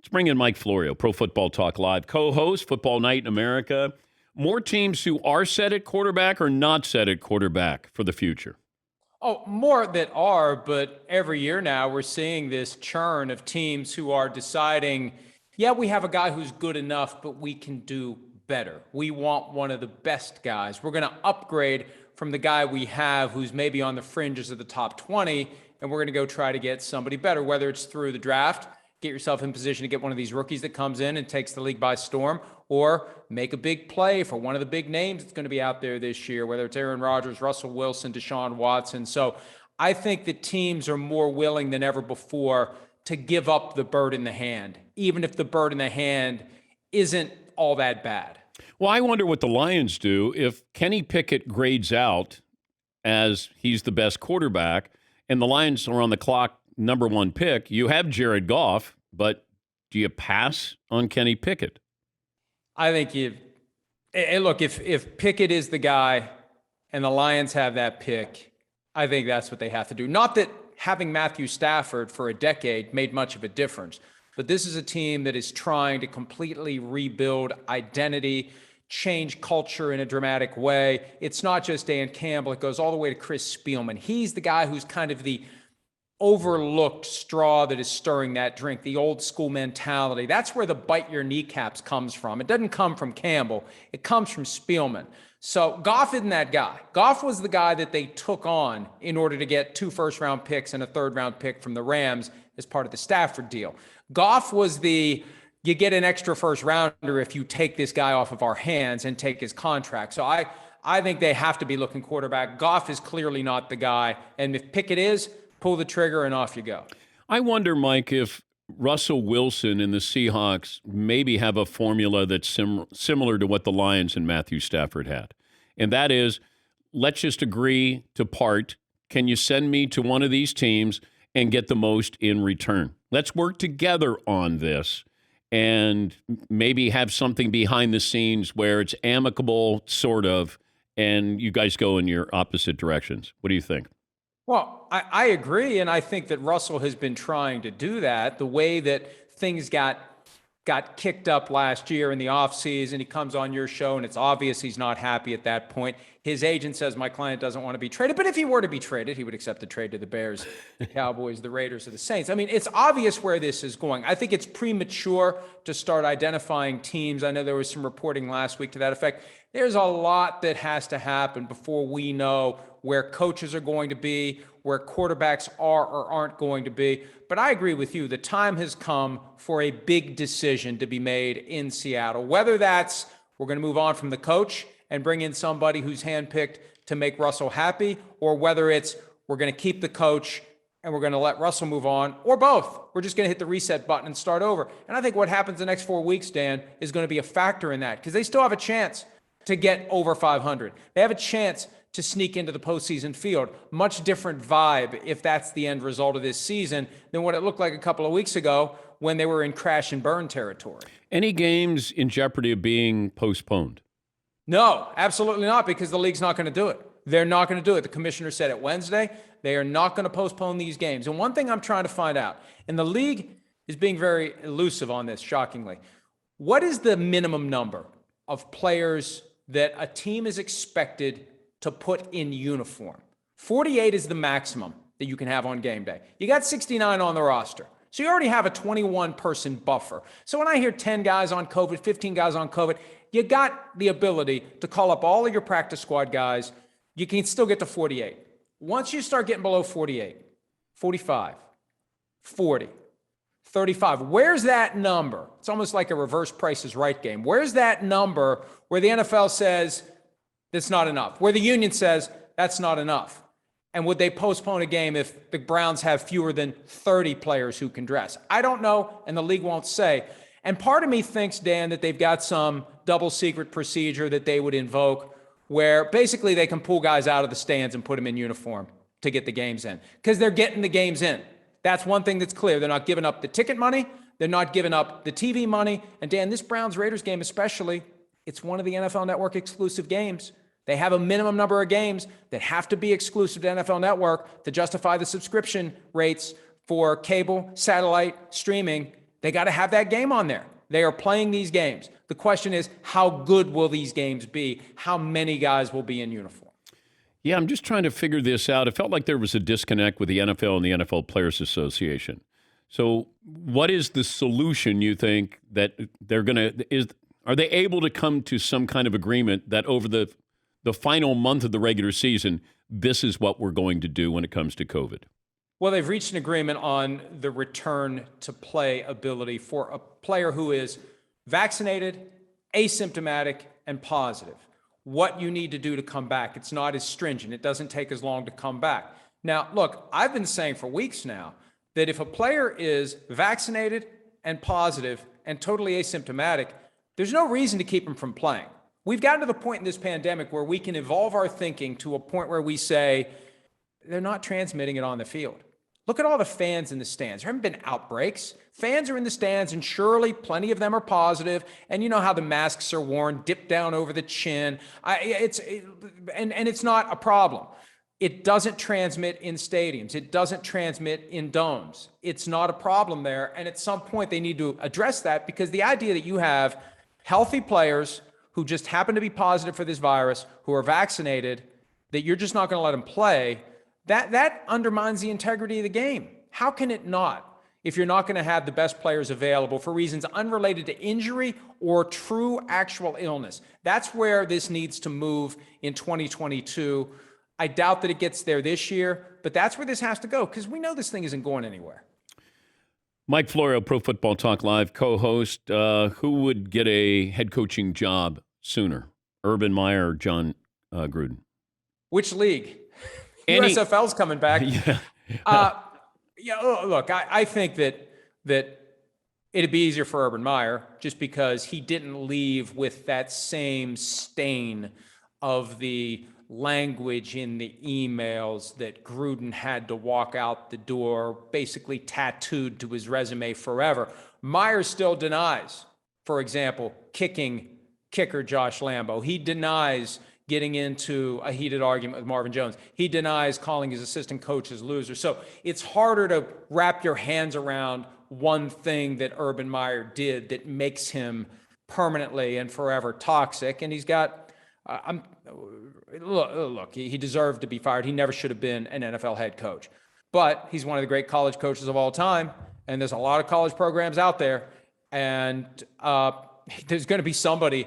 Let's bring in Mike Florio, Pro Football Talk Live, co-host, Football Night in America. More teams who are set at quarterback or not set at quarterback for the future? Oh, more that are, but every year now we're seeing this churn of teams who are deciding, yeah, we have a guy who's good enough, but we can do better. We want one of the best guys. We're going to upgrade from the guy we have who's maybe on the fringes of the top 20, and we're going to go try to get somebody better, whether it's through the draft, get yourself in position to get one of these rookies that comes in and takes the league by storm, or make a big play for one of the big names that's going to be out there this year, whether it's Aaron Rodgers, Russell Wilson, Deshaun Watson. So I think that teams are more willing than ever before to give up the bird in the hand, even if the bird in the hand isn't all that bad. Well, I wonder what the Lions do if Kenny Pickett grades out as he's the best quarterback and the Lions are on the clock, number one pick. You have Jared Goff, but do you pass on Kenny Pickett? I think if Pickett is the guy and the Lions have that pick, I think that's what they have to do. Not that having Matthew Stafford for a decade made much of a difference, but this is a team that is trying to completely rebuild identity, change culture in a dramatic way. It's not just Dan Campbell. It goes all the way to Chris Spielman. He's the guy who's kind of the overlooked straw that is stirring that drink, the old school mentality. That's where the bite your kneecaps comes from. It doesn't come from Campbell. It comes from Spielman. So Goff isn't that guy. Goff was the guy that they took on in order to get 2 first-round picks and a third-round pick from the Rams as part of the Stafford deal. Goff was you get an extra first-rounder if you take this guy off of our hands and take his contract. So I think they have to be looking quarterback. Goff is clearly not the guy. And if Pickett is, pull the trigger and off you go. I wonder, Mike, if Russell Wilson and the Seahawks maybe have a formula that's similar to what the Lions and Matthew Stafford had. And that is, let's just agree to part. Can you send me to one of these teams and get the most in return? Let's work together on this and maybe have something behind the scenes where it's amicable, sort of, and you guys go in your opposite directions. What do you think? Well, I agree, and I think that Russell has been trying to do that. The way that things got kicked up last year in the offseason, he comes on your show, and it's obvious he's not happy at that point. His agent says, my client doesn't want to be traded, but if he were to be traded, he would accept the trade to the Bears, the Cowboys, the Raiders, or the Saints. I mean, it's obvious where this is going. I think it's premature to start identifying teams. I know there was some reporting last week to that effect. There's a lot that has to happen before we know where coaches are going to be, where quarterbacks are or aren't going to be. But I agree with you. The time has come for a big decision to be made in Seattle, whether that's we're going to move on from the coach and bring in somebody who's handpicked to make Russell happy, or whether it's we're going to keep the coach and we're going to let Russell move on, or both. We're just going to hit the reset button and start over. And I think what happens the next 4 weeks, Dan, is going to be a factor in that, because they still have a chance to get over 500. They have a chance to sneak into the postseason field. Much different vibe if that's the end result of this season than what it looked like a couple of weeks ago when they were in crash and burn territory. Any games in jeopardy of being postponed? No, absolutely not, because the league's not going to do it. They're not going to do it. The commissioner said it Wednesday. They are not going to postpone these games. And one thing I'm trying to find out, and the league is being very elusive on this, shockingly, what is the minimum number of players that a team is expected to put in uniform? 48 is the maximum that you can have on game day. You got 69 on the roster. So you already have a 21-person buffer. So when I hear 10 guys on COVID, 15 guys on COVID, you got the ability to call up all of your practice squad guys. You can still get to 48. Once you start getting below 48, 45, 40, 35, where's that number? It's almost like a reverse Price is Right game. Where's that number where the NFL says that's not enough, where the union says that's not enough? And would they postpone a game if the Browns have fewer than 30 players who can dress? I don't know, and the league won't say. And part of me thinks, Dan, that they've got some double secret procedure that they would invoke where basically they can pull guys out of the stands and put them in uniform to get the games in, because they're getting the games in. That's one thing that's clear. They're not giving up the ticket money. They're not giving up the TV money. And Dan, this Browns-Raiders game especially, it's one of the NFL Network exclusive games. They have a minimum number of games that have to be exclusive to NFL Network to justify the subscription rates for cable, satellite, streaming. they got to have that game on there. They are playing these games. The question is, how good will these games be? How many guys will be in uniform? Yeah, I'm just trying to figure this out. It felt like there was a disconnect with the NFL and the NFL Players Association. So, what is the solution you think that they're going to are they able to come to some kind of agreement that over the final month of the regular season, this is what we're going to do when it comes to COVID? Well, they've reached an agreement on the return to play ability for a player who is vaccinated, asymptomatic, and positive. What you need to do to come back. It's not as stringent. It doesn't take as long to come back. Now, look, I've been saying for weeks now that if a player is vaccinated and positive and totally asymptomatic, there's no reason to keep him from playing. We've gotten to the point in this pandemic where we can evolve our thinking to a point where we say they're not transmitting it on the field. Look at all the fans in the stands. There haven't been outbreaks. Fans are in the stands, and surely plenty of them are positive. And you know how the masks are worn, dipped down over the chin. It's not a problem. It doesn't transmit in stadiums. It doesn't transmit in domes. It's not a problem there. And at some point, they need to address that, because the idea that you have healthy players who just happen to be positive for this virus, who are vaccinated, that you're just not going to let them play, that undermines the integrity of the game. How can it not, if you're not going to have the best players available for reasons unrelated to injury or true actual illness? That's where this needs to move in 2022. I doubt that it gets there this year, but that's where this has to go, because we know this thing isn't going anywhere. Mike Florio, Pro Football Talk Live co-host. Who would get a head coaching job sooner, Urban Meyer or John Gruden? Which league? USFL's coming back. Look, I think that it'd be easier for Urban Meyer, just because he didn't leave with that same stain of the language in the emails that Gruden had to walk out the door, basically tattooed to his resume forever. Meyer still denies, for example, kicking kicker Josh Lambo. He denies getting into a heated argument with Marvin Jones. He denies calling his assistant coaches losers. So it's harder to wrap your hands around one thing that Urban Meyer did that makes him permanently and forever toxic. And he's got, look, he deserved to be fired. He never should have been an NFL head coach. But he's one of the great college coaches of all time. And there's a lot of college programs out there. And there's going to be somebody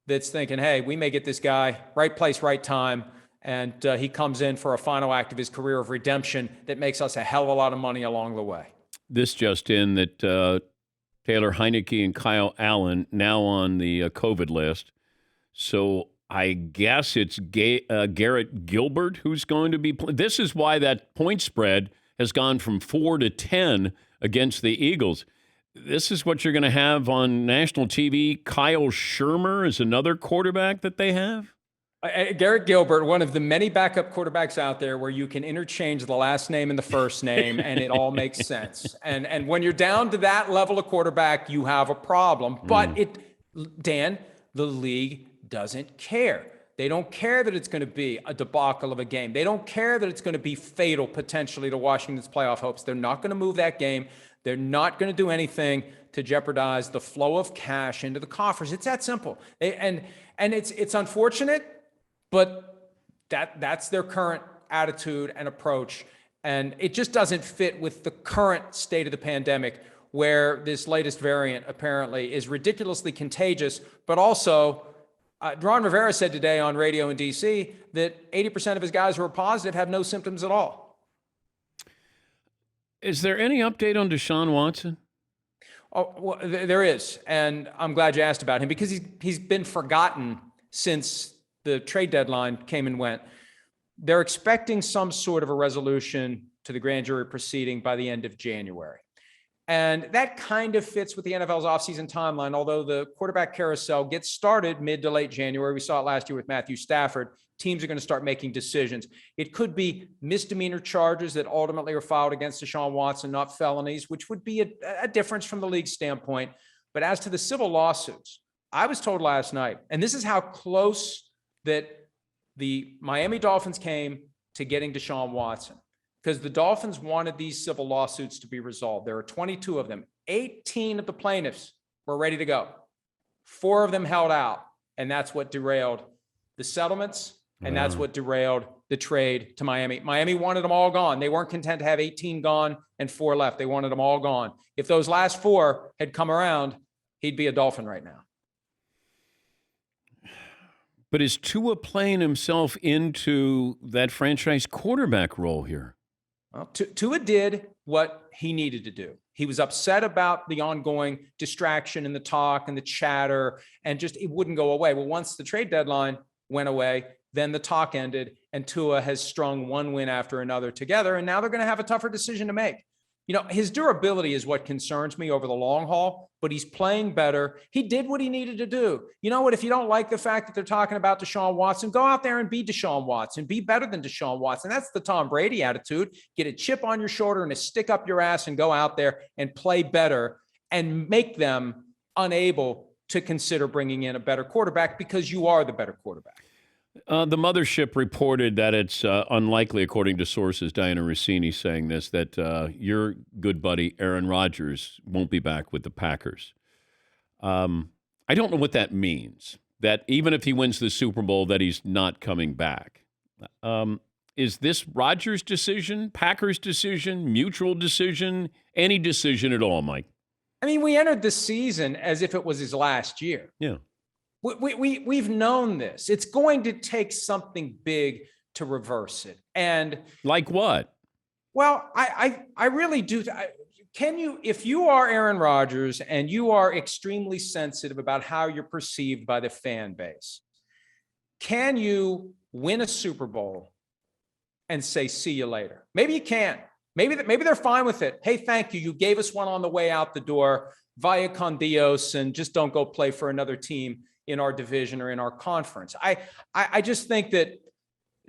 that's thinking, hey, we may get this guy, right place, right time, and he comes in for a final act of his career of redemption that makes us a hell of a lot of money along the way. This just in that Taylor Heineke and Kyle Allen now on the COVID list. So I guess it's Garrett Gilbert who's going to be this is why that point spread has gone from 4 to 10 against the Eagles. This is what you're going to have on national TV. Kyle Shermer is another quarterback that they have. Garrett Gilbert, one of the many backup quarterbacks out there where you can interchange the last name and the first name and it all makes sense. And when you're down to that level of quarterback, you have a problem. But Dan, the league doesn't care. They don't care that it's going to be a debacle of a game. They don't care that it's going to be fatal potentially to Washington's playoff hopes. They're not going to move that game. They're not going to do anything to jeopardize the flow of cash into the coffers. It's that simple. And it's unfortunate, but that's their current attitude and approach. And it just doesn't fit with the current state of the pandemic, where this latest variant apparently is ridiculously contagious, but also Ron Rivera said today on radio in D.C. that 80% of his guys who are positive have no symptoms at all. Is there any update on Desean Watson? Oh, well, there is, and I'm glad you asked about him, because he's been forgotten since the trade deadline came and went. They're expecting some sort of a resolution to the grand jury proceeding by the end of January. And that kind of fits with the NFL's offseason timeline, although the quarterback carousel gets started mid to late January. We saw it last year with Matthew Stafford. Teams are going to start making decisions. It could be misdemeanor charges that ultimately are filed against Desean Watson, not felonies, which would be a difference from the league's standpoint. But as to the civil lawsuits, I was told last night, and this is how close that the Miami Dolphins came to getting Desean Watson, because the Dolphins wanted these civil lawsuits to be resolved. There are 22 of them. 18 of the plaintiffs were ready to go. 4 of them held out, and that's what derailed the settlements, and that's what derailed the trade to Miami. Miami wanted them all gone. They weren't content to have 18 gone and 4 left. They wanted them all gone. If those last 4 had come around, he'd be a Dolphin right now. But is Tua playing himself into that franchise quarterback role here? Well, Tua did what he needed to do. He was upset about the ongoing distraction and the talk and the chatter, and just it wouldn't go away. Well, once the trade deadline went away, then the talk ended, and Tua has strung one win after another together, and now they're going to have a tougher decision to make. You know, his durability is what concerns me over the long haul, but he's playing better. He did what he needed to do. You know what? If you don't like the fact that they're talking about Deshaun Watson, go out there and be Deshaun Watson. Be better than Deshaun Watson. That's the Tom Brady attitude. Get a chip on your shoulder and a stick up your ass and go out there and play better and make them unable to consider bringing in a better quarterback because you are the better quarterback. The mothership reported that it's unlikely, according to sources, Diana Rossini saying this, that your good buddy Aaron Rodgers won't be back with the Packers. I don't know what that means, that even if he wins the Super Bowl, that he's not coming back. Is this Rodgers' decision, Packers' decision, mutual decision, any decision at all, Mike? I mean, we entered the season as if it was his last year. Yeah. We've known this. It's going to take something big to reverse it. And like what? Well, I really do. Can you, if you are Aaron Rodgers and you are extremely sensitive about how you're perceived by the fan base, can you win a Super Bowl and say, see you later? Maybe you can. Maybe they're fine with it. Hey, thank you. You gave us one on the way out the door, via con Dios, and just don't go play for another team in our division or in our conference. I just think that,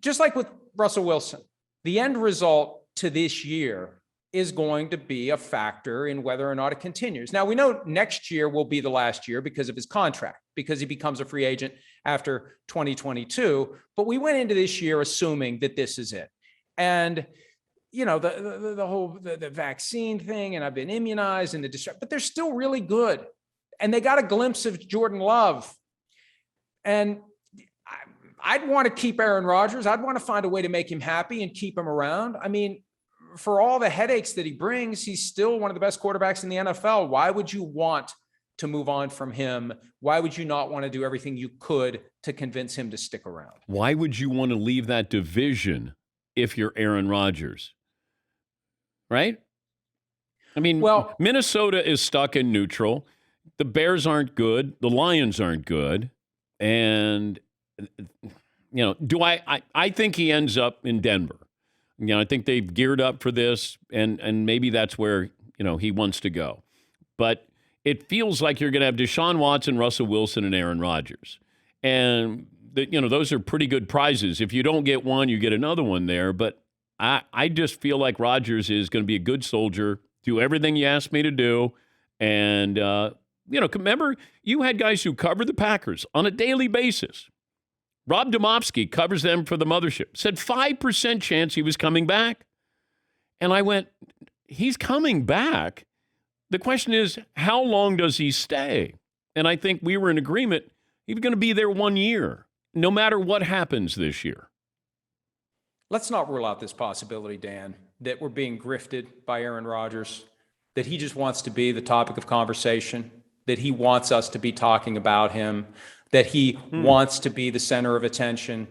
just like with Russell Wilson, the end result to this year is going to be a factor in whether or not it continues. Now, we know next year will be the last year because of his contract, because he becomes a free agent after 2022. But we went into this year assuming that this is it. And, you know, the whole vaccine thing, and I've been immunized, and but they're still really good. And they got a glimpse of Jordan Love. And I'd want to keep Aaron Rodgers. I'd want to find a way to make him happy and keep him around. I mean, for all the headaches that he brings, he's still one of the best quarterbacks in the NFL. Why would you want to move on from him? Why would you not want to do everything you could to convince him to stick around? Why would you want to leave that division if you're Aaron Rodgers? Right? I mean, well, Minnesota is stuck in neutral. The Bears aren't good. The Lions aren't good. And, you know, I think he ends up in Denver. You know, I think they've geared up for this, and maybe that's where, you know, he wants to go. But it feels like you're going to have Deshaun Watson, Russell Wilson, and Aaron Rodgers. And, you know, those are pretty good prizes. If you don't get one, you get another one there. But I just feel like Rodgers is going to be a good soldier, do everything you asked me to do, and, you know, remember, you had guys who cover the Packers on a daily basis. Rob Domofsky covers them for the mothership. Said 5% chance he was coming back. And I went, he's coming back. The question is, how long does he stay? And I think we were in agreement, he's going to be there 1 year, no matter what happens this year. Let's not rule out this possibility, Dan, that we're being grifted by Aaron Rodgers, that he just wants to be the topic of conversation, that he wants us to be talking about him, that he wants to be the center of attention,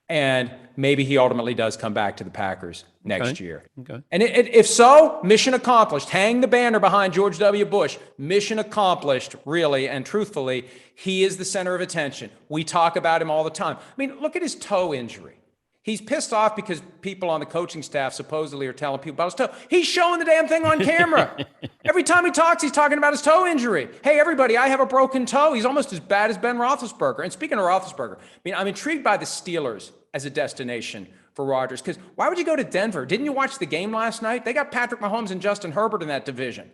and maybe he ultimately does come back to the Packers next year. Okay. And if so, mission accomplished. Hang the banner behind George W. Bush. Mission accomplished, really and truthfully. He is the center of attention. We talk about him all the time. I mean, look at his toe injury. He's pissed off because people on the coaching staff supposedly are telling people about his toe. He's showing the damn thing on camera. Every time he talks, he's talking about his toe injury. Hey, everybody, I have a broken toe. He's almost as bad as Ben Roethlisberger. And speaking of Roethlisberger, I mean, I'm intrigued by the Steelers as a destination for Rodgers, because why would you go to Denver? Didn't you watch the game last night? They got Patrick Mahomes and Justin Herbert in that division.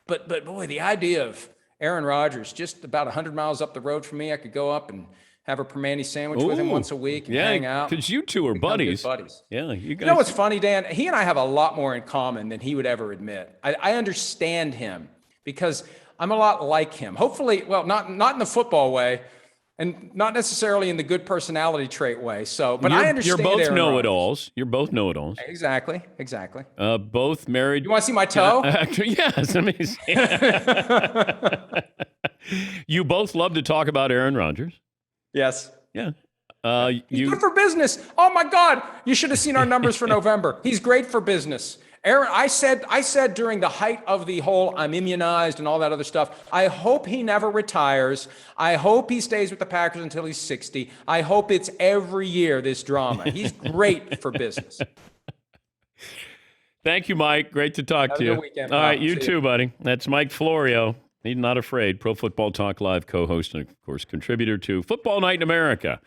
But boy, the idea of Aaron Rodgers just about 100 miles up the road from me, I could go up and have a permani sandwich with him once a week and hang out. Because you two are buddies. Yeah, you guys. You know what's funny, Dan? He and I have a lot more in common than he would ever admit. I understand him because I'm a lot like him. Hopefully, well, not in the football way, and not necessarily in the good personality trait way. So, but I understand. You're both Aaron know-it-alls. You're both know-it-alls. Exactly. Both married. You want to see my toe? Yes. Let me see. You both love to talk about Aaron Rodgers. Yes. Yeah. He's good for business. Oh my God! You should have seen our numbers for November. He's great for business. Aaron, I said during the height of the whole I'm immunized and all that other stuff, I hope he never retires. I hope he stays with the Packers until he's 60. I hope it's every year, this drama. He's great for business. Thank you, Mike. Great to talk to you. Have a good weekend, All pal. right, you See too, you. buddy. That's Mike Florio. He's not afraid. Pro Football Talk Live co-host and, of course, contributor to Football Night in America.